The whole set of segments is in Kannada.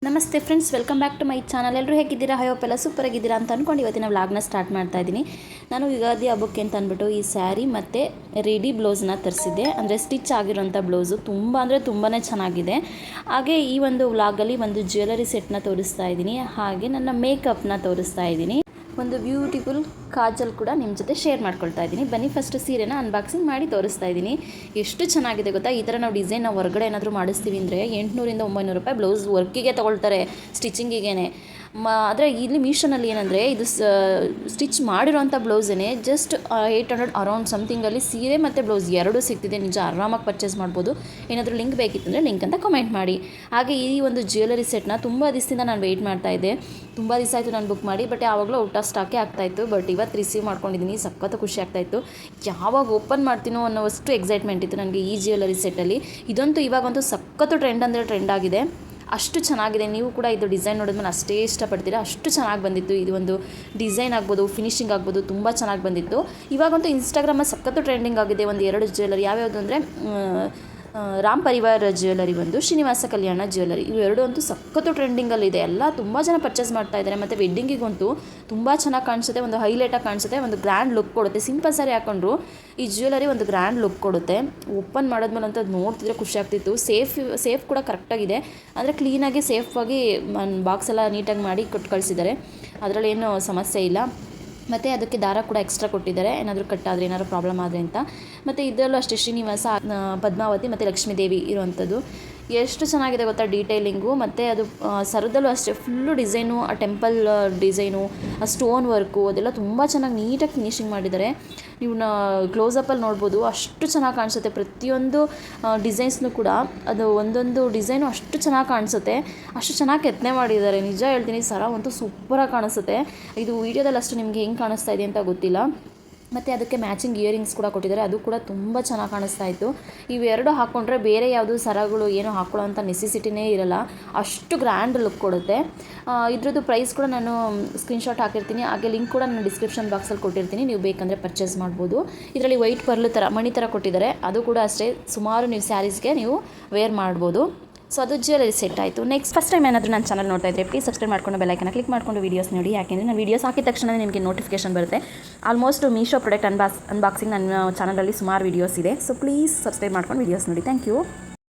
ನಮಸ್ತೆ friends, welcome back to my channel. ಎಲ್ಲರೂ ಹೇಗಿದ್ದೀರಾ? ಹೋಪ್ ಎಲ್ಲ ಸೂಪರ್ ಆಗಿದ್ದೀರಾ ಅಂತ ಅಂದ್ಕೊಂಡು ಇವತ್ತಿನ ವ್ಲಾಗ್ನ ಸ್ಟಾರ್ಟ್ ಮಾಡ್ತಾ ಇದ್ದೀನಿ. ನಾನು ಯುಗಾದಿ ಹಬ್ಬಕ್ಕೆ ಅಂತ ಅಂದ್ಬಿಟ್ಟು ಈ ಸ್ಯಾರಿ ಮತ್ತು ರೆಡಿ ಬ್ಲೌಸ್ನ ತರಿಸಿದ್ದೆ. ಅಂದರೆ ಸ್ಟಿಚ್ ಆಗಿರೋಂಥ ಬ್ಲೌಸು ತುಂಬಾ ಚೆನ್ನಾಗಿದೆ. ಹಾಗೆ ಈ ಒಂದು ವ್ಲಾಗಲ್ಲಿ ಒಂದು ಜ್ಯುವೆಲರಿ ಸೆಟ್ನ ತೋರಿಸ್ತಾ ಇದ್ದೀನಿ, ಹಾಗೆ ನನ್ನ ಮೇಕಪ್ನ ತೋರಿಸ್ತಾ ಇದ್ದೀನಿ. ಒಂದು ಬ್ಯೂಟಿಫುಲ್ ಕಾಜಲ್ ಕೂಡ ನಿಮ್ಮ ಜೊತೆ ಶೇರ್ ಮಾಡ್ಕೊಳ್ತಾ ಇದ್ದೀನಿ. ಬನ್ನಿ ಫಸ್ಟ್ ಸೀರೆನ ಅನ್ಬಾಕ್ಸಿಂಗ್ ಮಾಡಿ ತೋರಿಸ್ತಾ ಇದ್ದೀನಿ. ಎಷ್ಟು ಚೆನ್ನಾಗಿದೆ ಗೊತ್ತಾ? ಈ ಥರ ನಾವು ಡಿಸೈನ್ ನಾವು ಹೊರಗಡೆ ಏನಾದರೂ ಮಾಡಿಸ್ತೀವಿ ಅಂದರೆ 800-900 ರೂಪಾಯಿ ಬ್ಲೌಸ್ ವರ್ಕಿಗೆ ತೊಗೊಳ್ತಾರೆ, ಸ್ಟಿಚಿಂಗಿಗೆ. ಆದರೆ ಇಲ್ಲಿ ಮೀಶೋನಲ್ಲಿ ಏನಂದರೆ ಇದು ಸ್ಟಿಚ್ ಮಾಡಿರೋಂಥ ಬ್ಲೌಸೇ ಜಸ್ಟ್ 800 ಅರೌಂಡ್ ಸಮಥಿಂಗಲ್ಲಿ ಸೀರೆ ಮತ್ತು ಬ್ಲೌಸ್ ಎರಡೂ ಸಿಗ್ತಿದೆ. ನಿಜ ಆರಾಮಾಗಿ ಪರ್ಚೇಸ್ ಮಾಡ್ಬೋದು. ಏನಾದರೂ ಲಿಂಕ್ ಬೇಕಿತ್ತಂದರೆ ಲಿಂಕ್ ಅಂತ ಕಮೆಂಟ್ ಮಾಡಿ. ಹಾಗೆ ಈ ಒಂದು ಜ್ಯುವೆಲರಿ ಸೆಟ್ನ ತುಂಬ ದಿವಸದಿಂದ ನಾನು ವೆಯ್ಟ್ ಮಾಡ್ತಾಯಿದ್ದೆ. ತುಂಬ ದಿವಸ ಆಯಿತು ನಾನು ಬುಕ್ ಮಾಡಿ, ಬಟ್ ಯಾವಾಗಲೂ ಔಟ್ ಆಫ್ ಸ್ಟಾಕೇ ಆಗ್ತಾಯಿತ್ತು. ಬಟ್ ಇವತ್ತು ರಿಸೀವ್ ಮಾಡ್ಕೊಂಡಿದ್ದೀನಿ. ಸಖತ್ತು ಖುಷಿ ಆಗ್ತಾಯಿತ್ತು. ಯಾವಾಗ ಓಪನ್ ಮಾಡ್ತೀನೋ ಅನ್ನೋವಷ್ಟು ಎಕ್ಸೈಟ್ಮೆಂಟ್ ಇತ್ತು ನನಗೆ ಈ ಜ್ಯುವೆಲರಿ ಸೆಟ್ಟಲ್ಲಿ. ಇದಂತೂ ಇವಾಗಂತೂ ಸಖತ್ತು ಟ್ರೆಂಡ್ ಅಂದರೆ ಟ್ರೆಂಡ್ ಆಗಿದೆ. ಅಷ್ಟು ಚೆನ್ನಾಗಿದೆ. ನೀವು ಕೂಡ ಇದು ಡಿಸೈನ್ ನೋಡಿದ್ಮೇಲೆ ಅಷ್ಟೇ ಇಷ್ಟಪಡ್ತೀರಾ. ಅಷ್ಟು ಚೆನ್ನಾಗಿ ಬಂದಿತ್ತು. ಇದು ಒಂದು ಡಿಸೈನ್ ಆಗ್ಬೋದು, ಫಿನಿಶಿಂಗ್ ಆಗ್ಬೋದು, ತುಂಬ ಚೆನ್ನಾಗಿ ಬಂದಿತ್ತು. ಇವಾಗಂತೂ ಇನ್ಸ್ಟಾಗ್ರಾಮಲ್ಲಿ ಸಖತ್ತು ಟ್ರೆಂಡಿಂಗ್ ಆಗಿದೆ ಒಂದು 2 ಜ್ಯುವೆಲರಿ. ಯಾವ್ಯಾವುದು ಅಂದರೆ ರಾಮ್ ಪರಿವಾರ್ ಜ್ಯುವೆಲರಿ, ಒಂದು ಶ್ರೀನಿವಾಸ ಕಲ್ಯಾಣ ಜ್ಯುವೆಲರಿ. ಇವೆರಡು ಅಂತೂ ಸಖತ್ತು ಟ್ರೆಂಡಿಂಗಲ್ಲಿದೆ. ಎಲ್ಲ ತುಂಬ ಜನ ಪರ್ಚೇಸ್ ಮಾಡ್ತಾ ಇದ್ದಾರೆ. ಮತ್ತು ವೆಡ್ಡಿಂಗಿಗಂತೂ ತುಂಬ ಚೆನ್ನಾಗಿ ಕಾಣಿಸುತ್ತೆ. ಒಂದು ಹೈಲೈಟಾಗಿ ಕಾಣಿಸುತ್ತೆ, ಒಂದು ಗ್ರ್ಯಾಂಡ್ ಲುಕ್ ಕೊಡುತ್ತೆ. ಸಿಂಪಲ್ ಸಾರಿ ಹಾಕೊಂಡ್ರು ಈ ಜ್ಯುವೆಲರಿ ಒಂದು ಗ್ರ್ಯಾಂಡ್ ಲುಕ್ ಕೊಡುತ್ತೆ. ಓಪನ್ ಮಾಡಿದ್ಮೇಲೆ ಅಂತ ಅದು ನೋಡ್ತಿದ್ರೆ ಖುಷಿ ಆಗ್ತಿತ್ತು. ಸೇಫ್ ಕೂಡ ಕರೆಕ್ಟಾಗಿದೆ. ಅಂದರೆ ಕ್ಲೀನಾಗಿ ಸೇಫಾಗಿ ಬಾಕ್ಸ್ ಎಲ್ಲ ನೀಟಾಗಿ ಮಾಡಿ ಕೊಟ್ಟು ಕಳಿಸಿದ್ದಾರೆ. ಅದರಲ್ಲಿ ಏನೂ ಸಮಸ್ಯೆ ಇಲ್ಲ. ಮತ್ತು ಅದಕ್ಕೆ ದಾರ ಕೂಡ ಎಕ್ಸ್ಟ್ರಾ ಕೊಟ್ಟಿದ್ದಾರೆ, ಏನಾದರೂ ಕಟ್ಟಾದರೆ ಏನಾದರೂ ಪ್ರಾಬ್ಲಮ್ ಆದರೆ ಅಂತ. ಮತ್ತು ಇದರಲ್ಲೂ ಅಷ್ಟೇ ಶ್ರೀನಿವಾಸ, ಪದ್ಮಾವತಿ ಮತ್ತು ಲಕ್ಷ್ಮೀದೇವಿ ಇರುವಂಥದ್ದು. ಎಷ್ಟು ಚೆನ್ನಾಗಿದೆ ಗೊತ್ತಾ ಡೀಟೇಲಿಂಗು. ಮತ್ತು ಅದು ಸರದಲ್ಲೂ ಅಷ್ಟೇ ಫುಲ್ಲು ಡಿಸೈನು, ಆ ಟೆಂಪಲ್ ಡಿಸೈನು, ಆ ಸ್ಟೋನ್ ವರ್ಕು ಅದೆಲ್ಲ ತುಂಬ ಚೆನ್ನಾಗಿ ನೀಟಾಗಿ ಫಿನಿಶಿಂಗ್ ಮಾಡಿದ್ದಾರೆ. ನೀವು ಕ್ಲೋಸಪ್ಪಲ್ಲಿ ನೋಡ್ಬೋದು, ಅಷ್ಟು ಚೆನ್ನಾಗಿ ಕಾಣಿಸುತ್ತೆ. ಪ್ರತಿಯೊಂದು ಡಿಸೈನ್ಸ್ನೂ ಕೂಡ ಅದು ಒಂದೊಂದು ಡಿಸೈನು ಅಷ್ಟು ಚೆನ್ನಾಗಿ ಕಾಣಿಸುತ್ತೆ. ಅಷ್ಟು ಚೆನ್ನಾಗಿ ಕೆತ್ತನೆ ಮಾಡಿದ್ದಾರೆ. ನಿಜ ಹೇಳ್ತೀನಿ, ಸರ ಅಂತೂ ಸೂಪರಾಗಿ ಕಾಣಿಸುತ್ತೆ. ಇದು ವೀಡಿಯೋದಲ್ಲಿ ಅಷ್ಟು ನಿಮಗೆ ಹೆಂಗೆ ಕಾಣಿಸ್ತಾ ಇದೆ ಅಂತ ಗೊತ್ತಿಲ್ಲ. ಮತ್ತು ಅದಕ್ಕೆ ಮ್ಯಾಚಿಂಗ್ ಇಯರಿಂಗ್ಸ್ ಕೂಡ ಕೊಟ್ಟಿದ್ದಾರೆ. ಅದು ಕೂಡ ತುಂಬ ಚೆನ್ನಾಗಿ ಕಾಣಿಸ್ತಾ ಇತ್ತು. ಇವೆರಡು ಹಾಕ್ಕೊಂಡ್ರೆ ಬೇರೆ ಯಾವುದು ಸರಗಳು ಏನೋ ಹಾಕ್ಕೊಳ್ಳೋ ಅಂಥ ನೆಸೆಸಿಟಿನೇ ಇರಲ್ಲ. ಅಷ್ಟು ಗ್ರ್ಯಾಂಡ್ ಲುಕ್ ಕೊಡುತ್ತೆ. ಇದ್ರದ್ದು ಪ್ರೈಸ್ ಕೂಡ ನಾನು ಸ್ಕ್ರೀನ್ಶಾಟ್ ಹಾಕಿರ್ತೀನಿ. ಹಾಗೆ ಲಿಂಕ್ ಕೂಡ ನಾನು ಡಿಸ್ಕ್ರಿಪ್ಷನ್ ಬಾಕ್ಸಲ್ಲಿ ಕೊಟ್ಟಿರ್ತೀನಿ. ನೀವು ಬೇಕಂದರೆ ಪರ್ಚೇಸ್ ಮಾಡ್ಬೋದು. ಇದರಲ್ಲಿ ವೈಟ್ ಪರ್ಲ್ ಥರ ಮಣಿ ಥರ ಕೊಟ್ಟಿದ್ದಾರೆ. ಅದು ಕೂಡ ಅಷ್ಟೇ ಸುಮಾರು ನೀವು ಸ್ಯಾರೀಸ್ಗೆ ನೀವು ವೇರ್ ಮಾಡ್ಬೋದು. ಸೊ ಅದು ಜ್ಯುವೆಲರಿ ಸೆಟ್ ಆಯಿತು. ನೆಕ್ಸ್ಟ್ ಫಸ್ಟ್ ಟೈಮ್ ಏನಾದರೂ ನನ್ನ ಚಾನಲ್ ನೋಡ್ತಾ ಇದ್ದರೆ ಪ್ಲೀಸ್ ಸಬ್ಸ್ಕ್ರೈಬ್ ಮಾಡ್ಕೊಂಡು ಬೆಲ್ಲೈಕನ್ನ ಕ್ಲಿಕ್ ಮಾಡ್ಕೊಂಡು ವೀಡಿಯೋಸ್ ನೋಡಿ. ಯಾಕೆಂದರೆ ನಾನು ವೀಡಿಯೋಸ್ ಹಾಕಿದ ತಕ್ಷಣ ನಿಮಗೆ ನೋಟಿಫಿಕೇಶನ್ ಬರುತ್ತೆ. ಆಲ್ಮೋಸ್ಟ್ ಮೀಶೋ ಪ್ರಾಡಕ್ಟ್ ಅನ್ಬಾಕ್ಸಿಂಗ್ ನನ್ನ ಚಾನಲಲ್ಲಿ ಸುಮಾರು ವೀಡಿಯೋಸ್ ಇದೆ. ಸೊ ಪ್ಲೀಸ್ ಸಬ್ಸ್ಕ್ರೈಬ್ ಮಾಡ್ಕೊಂಡು ವೀಡಿಯೋಸ್ ನೋಡಿ. Thank you.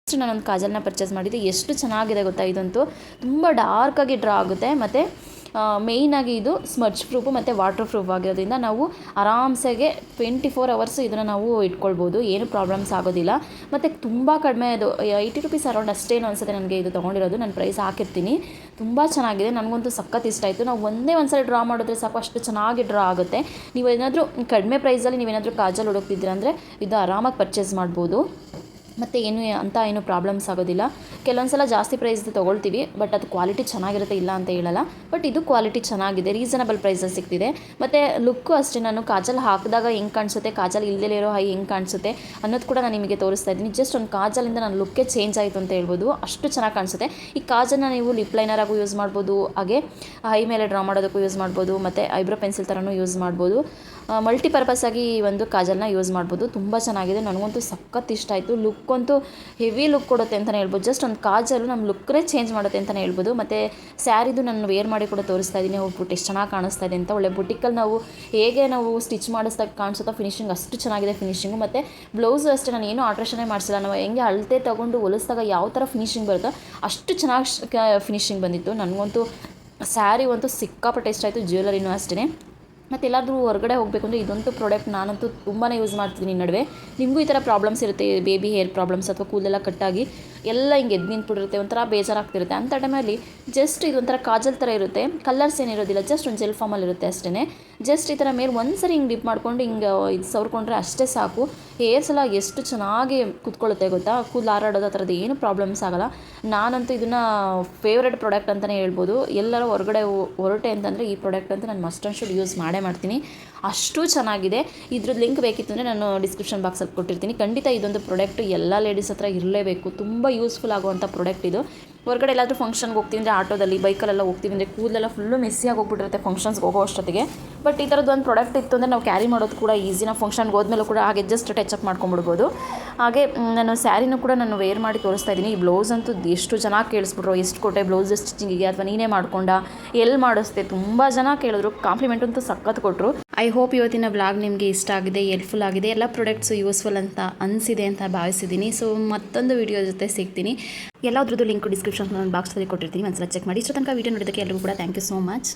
ನೆಕ್ಸ್ಟ್ ನಾನೊಂದು ಕಾಜಲ್ನ ಪರ್ಚೇಸ್ ಮಾಡಿದ್ದೆ. ಎಷ್ಟು ಚೆನ್ನಾಗಿದೆ ಗೊತ್ತಾ? ಇದಂತೂ ತುಂಬ ಡಾರ್ಕಾಗಿ ಡ್ರಾ ಆಗುತ್ತೆ. ಮತ್ತು ಮೇಯ್ನಾಗಿ ಇದು ಸ್ಮಡ್ಜ್ ಪ್ರೂಫು ಮತ್ತು ವಾಟರ್ ಪ್ರೂಫ್ ಆಗಿರೋದ್ರಿಂದ ನಾವು ಆರಾಮ್ಸೆಗೆ 24 ಅವರ್ಸು ಇದನ್ನು ನಾವು ಇಟ್ಕೊಳ್ಬೋದು. ಏನು ಪ್ರಾಬ್ಲಮ್ಸ್ ಆಗೋದಿಲ್ಲ. ಮತ್ತು ತುಂಬ ಕಡಿಮೆ, ಅದು 80 ರೂಪೀಸ್ ಅರೌಂಡ್ ಅಷ್ಟೇನು ಅನಿಸುತ್ತೆ ನನಗೆ ಇದು ತೊಗೊಂಡಿರೋದು. ನಾನು ಪ್ರೈಸ್ ಹಾಕಿರ್ತೀನಿ. ತುಂಬ ಚೆನ್ನಾಗಿದೆ. ನನಗಂತೂ ಸಖತ್ ಇಷ್ಟ ಆಯಿತು. ನಾವು ಒಂದೇ ಸಲ ಡ್ರಾ ಮಾಡಿದ್ರೆ ಸಾಕು, ಅಷ್ಟು ಚೆನ್ನಾಗಿ ಡ್ರಾ ಆಗುತ್ತೆ. ನೀವು ಏನಾದರೂ ಕಡಿಮೆ ಪ್ರೈಸಲ್ಲಿ ನೀವೇನಾದರೂ ಕಾಜಲ್ ಹುಡುಕ್ತಿದ್ದೀರ ಅಂದರೆ ಇದು ಆರಾಮಾಗಿ ಪರ್ಚೇಸ್ ಮಾಡ್ಬೋದು. ಮತ್ತು ಏನು ಪ್ರಾಬ್ಲಮ್ಸ್ ಆಗೋದಿಲ್ಲ. ಕೆಲವೊಂದು ಸಲ ಜಾಸ್ತಿ ಪ್ರೈಸ್ ತೊಗೊಳ್ತೀವಿ, ಬಟ್ ಅದು ಕ್ವಾಲಿಟಿ ಚೆನ್ನಾಗಿರುತ್ತೆ, ಇಲ್ಲ ಅಂತ ಹೇಳಲ್ಲ. ಬಟ್ ಇದು ಕ್ವಾಲಿಟಿ ಚೆನ್ನಾಗಿದೆ, ರೀಸನಬಲ್ ಪ್ರೈಸಲ್ಲಿ ಸಿಗ್ತಿದೆ. ಮತ್ತು ಲುಕ್ಕು ಅಷ್ಟೇ. ನಾನು ಕಾಜಲ್ ಹಾಕಿದಾಗ ಹೆಂಗೆ ಕಾಣಿಸುತ್ತೆ, ಕಾಜಲ್ ಇಲ್ಲದೇ ಇರೋ ಹೈ ಹೆಂಗೆ ಕಾಣಿಸುತ್ತೆ ಅನ್ನೋದು ಕೂಡ ನಾನು ನಿಮಗೆ ತೋರಿಸ್ತಾ ಇದ್ದೀನಿ. ಜಸ್ಟ್ ಒಂದು ಕಾಜಲಿಂದ ನನ್ನ ಲುಕ್ಕೇ ಚೇಂಜ್ ಆಯಿತು ಅಂತ ಹೇಳ್ಬೋದು. ಅಷ್ಟು ಚೆನ್ನಾಗಿ ಕಾಣಿಸುತ್ತೆ. ಈ ಕಾಜಲ್ನ ನೀವು ಲಿಪ್ ಲೈನರಾಗೂ ಯೂಸ್ ಮಾಡ್ಬೋದು, ಹಾಗೆ ಹೈ ಮೇಲೆ ಡ್ರಾ ಮಾಡೋದಕ್ಕೂ ಯೂಸ್ ಮಾಡ್ಬೋದು, ಮತ್ತು ಐಬ್ರೋ ಪೆನ್ಸಿಲ್ ಥರನೂ ಯೂಸ್ ಮಾಡ್ಬೋದು. ಮಲ್ಟಿಪರ್ಪಸ್ ಆಗಿ ಈ ಒಂದು ಕಾಜಲ್ನ ಯೂಸ್ ಮಾಡ್ಬೋದು. ತುಂಬ ಚೆನ್ನಾಗಿದೆ. ನನಗಂತೂ ಸಖತ್ ಇಷ್ಟ ಆಯಿತು. ಲುಕ್ ಅಂತೂ ಹೆವಿ ಲುಕ್ ಕೊಡುತ್ತೆ ಅಂತಲೇ ಹೇಳ್ಬೋದು. ಜಸ್ಟ್ ಒಂದು ಕಾಜಲು ನಮ್ಮ ಲುಕ್ನೇ ಚೇಂಜ್ ಮಾಡುತ್ತೆ ಅಂತಲೇ ಹೇಳ್ಬೋದು. ಮತ್ತು ಸ್ಯಾರಿದು ನಾನು ವೇರ್ ಮಾಡಿ ಕೂಡ ತೋರಿಸ್ತಾ ಇದ್ದೀನಿ. ಹೋಗ್ಬಿಟ್ಟು ಎಷ್ಟು ಚೆನ್ನಾಗಿ ಕಾಣಿಸ್ತಾ ಇದೆ ಅಂತ. ಒಳ್ಳೆ ಬುಟಿಕಲ್ಲಿ ಹೇಗೆ ನಾವು ಸ್ಟಿಚ್ ಮಾಡಿಸ್ದಾಗ ಕಾಣಿಸುತ್ತೋ ಫಿನಿಶಿಂಗ್ ಅಷ್ಟು ಚೆನ್ನಾಗಿದೆ ಫಿನಿಶಿಂಗು. ಮತ್ತು ಬ್ಲೌಸು ಅಷ್ಟೇ ನಾನು ಏನೂ ಆಲ್ಟ್ರೇಷನೇ ಮಾಡಿಸಿಲ್ಲ. ನಾವು ಹೆಂಗೆ ಅಳತೆ ತೊಗೊಂಡು ಹೊಲಿಸಿದಾಗ ಯಾವ ಥರ ಫಿನಿಶಿಂಗ್ ಬರುತ್ತೋ ಅಷ್ಟು ಚೆನ್ನಾಗಿ ಫಿನಿಶಿಂಗ್ ಬಂದಿತ್ತು. ನನಗಂತೂ ಸ್ಯಾರಿ ಅಂತೂ ಸಿಕ್ಕಾಪಟ್ಟೆ ಇಷ್ಟ ಆಯಿತು. ಜ್ಯುವೆಲರಿನೂ ಅಷ್ಟೇ. ಮತ್ತು ಎಲ್ಲಾದರೂ ಹೊರಗಡೆ ಹೋಗಬೇಕು ಅಂದರೆ ಇದಂತೂ ಪ್ರಾಡಕ್ಟ್ ನಾನಂತೂ ತುಂಬಾ ಯೂಸ್ ಮಾಡ್ತಿದ್ದೀನಿ ಈ ನಡುವೆ. ನಿಮಗೂ ಈ ಥರ ಪ್ರಾಬ್ಲಮ್ಸ್ ಇರುತ್ತೆ, ಬೇಬಿ ಹೇರ್ ಪ್ರಾಬ್ಲಮ್ಸ್ ಅಥವಾ ಕೂದಲೆಲ್ಲ ಕಟ್ಟಾಗಿ ಎಲ್ಲ ಹಿಂಗೆ ಎದ್ದು ನಿಂತ್ಬಿಟ್ಟಿರುತ್ತೆ, ಒಂಥರ ಬೇಜಾರಾಗ್ತಿರುತ್ತೆ. ಅಂಥ ಟೈಮಲ್ಲಿ ಜಸ್ಟ್ ಇದೊಂಥರ ಕಾಜಲ್ ಥರ ಇರುತ್ತೆ. ಕಲರ್ಸ್ ಏನಿರೋದಿಲ್ಲ, ಜಸ್ಟ್ ಒಂದು ಜೆಲ್ ಫಾರ್ಮಲ್ಲಿ ಇರುತ್ತೆ ಅಷ್ಟೇ. ಜಸ್ಟ್ ಈ ಥರ ಮೇಲೆ ಒಂದು ಸರಿ ಹಿಂಗೆ ಡಿಪ್ ಮಾಡ್ಕೊಂಡು ಹಿಂಗೆ ಇದು ಸವರ್ಕೊಂಡ್ರೆ ಅಷ್ಟೇ ಸಾಕು. ಹೇರ್ಸ್ ಎಲ್ಲ ಎಷ್ಟು ಚೆನ್ನಾಗಿ ಕೂತ್ಕೊಳ್ಳುತ್ತೆ ಗೊತ್ತಾ? ಕೂದಲು ಹಾರಾಡೋದು ಆ ಥರದ್ದು ಏನು ಪ್ರಾಬ್ಲಮ್ಸ್ ಆಗೋಲ್ಲ. ನಾನಂತೂ ಇದನ್ನು ಫೇವ್ರೆಟ್ ಪ್ರಾಡಕ್ಟ್ ಅಂತಲೇ ಹೇಳ್ಬೋದು. ಎಲ್ಲರೂ ಹೊರಗಡೆ ಹೊರಟೆ ಅಂತಂದರೆ ಈ ಪ್ರಾಡಕ್ಟ್ ಅಂತ ನಾನು ಮಸ್ಟ್ ಆ್ಯಂಡ್ ಶುಡ್ ಯೂಸ್ ಮಾಡ್ತೀನಿ. ಅಷ್ಟು ಚೆನ್ನಾಗಿದೆ. ಇದ್ರದ್ದು ಲಿಂಕ್ ಬೇಕಿತ್ತು ಅಂದರೆ ನಾನು ಡಿಸ್ಕ್ರಿಪ್ಷನ್ ಬಾಕ್ಸಲ್ಲಿ ಕೊಟ್ಟಿರ್ತೀನಿ. ಖಂಡಿತ ಇದೊಂದು ಪ್ರಾಡಕ್ಟ್ ಎಲ್ಲ ಲೇಡೀಸ್ ಹತ್ರ ಇರಲೇಬೇಕು. ತುಂಬ ಯೂಸ್ಫುಲ್ ಆಗುವಂಥ ಪ್ರಾಡಕ್ಟ್ ಇದು. ಹೊರಗಡೆ ಎಲ್ಲಾದರೂ ಫಂಕ್ಷನ್ಗೆ ಹೋಗ್ತೀವಿ ಅಂದರೆ ಆಟೋದಲ್ಲಿ ಬೈಕಲ್ಲೆಲ್ಲ ಹೋಗ್ತೀವಿ ಅಂದರೆ ಕೂದಲೆಲ್ಲ ಫುಲ್ಲು ಮೆಸ್ಸಿಯಾಗಿ ಹೋಗ್ಬಿಟ್ಟಿರುತ್ತೆ ಫಂಕ್ಷನ್ಸ್ಗೆ ಹೋಗೋ ಅಷ್ಟೊತ್ತಿಗೆ. ಬಟ್ ಈ ಥರದ್ದು ಒಂದು ಪ್ರಾಡಕ್ಟ್ ಇತ್ತು ಅಂದರೆ ನಾವು ಕ್ಯಾರಿ ಮಾಡೋದು ಕೂಡ ಈಸಿ. ನಾವು ಫಂಕ್ಷನ್ಗೆ ಹೋದ್ಮೇಲೂ ಕೂಡ ಹಾಗೆ ಜಸ್ಟ್ ಟಚಪ್ ಮಾಡ್ಕೊಂಬಿಡ್ಬೋದು. ಹಾಗೆ ನಾನು ಸ್ಯಾರಿನೂ ಕೂಡ ನಾನು ವೇರ್ ಮಾಡಿ ತೋರಿಸ್ತಾ ಇದ್ದೀನಿ. ಈ ಬ್ಲೌಸ್ ಅಂತೂ ಎಷ್ಟು ಜನ ಕೇಳಿಸ್ಬಿಟ್ರು, ಎಷ್ಟು ಕೊಟ್ಟೆ ಬ್ಲೌಸ್ ಸ್ಟಿಚಿಂಗಿಗೆ ಅಥವಾ ನೀನೇ ಮಾಡ್ಕೊಂಡ, ಎಲ್ಲಿ ಮಾಡಿಸ್ದೆ, ತುಂಬ ಜನ ಕೇಳಿದ್ರು. ಕಾಂಪ್ಲಿಮೆಂಟ್ ಅಂತೂ ಸಖತ್ ಕೊಟ್ಟರು. ಐ ಹೋಪ್ ಇವತ್ತಿನ ವ್ಲಾಗ್ ನಿಮಗೆ ಇಷ್ಟ ಆಗಿದೆ, ಹೆಲ್ಪ್ಫುಲ್ ಆಗಿದೆ, ಎಲ್ಲ ಪ್ರಾಡಕ್ಟ್ಸು ಯೂಸ್ಫುಲ್ ಅಂತ ಅನಿಸಿದೆ ಅಂತ ಭಾವಿಸಿದ್ದೀನಿ. ಸೊ ಮತ್ತೊಂದು ವಿಡಿಯೋ ಜೊತೆ ಸಿಗ್ತೀನಿ. ಎಲ್ಲದ್ರದ್ದು ಲಿಂಕ್ ಡಿಸ್ಕ್ರಿಪ್ಷನ್ ಬಾಕ್ಸಲ್ಲಿ ಕೊಟ್ಟಿರ್ತೀನಿ, ಒಂದ್ಸಲ ಚೆಕ್ ಮಾಡಿ. ಇಷ್ಟು ತನಕ ವಿಡಿಯೋ ನೋಡೋದಕ್ಕೆ ಎಲ್ಲರಿಗೂ ಕೂಡ ಥ್ಯಾಂಕ್ ಯು ಸೋ ಮಚ್.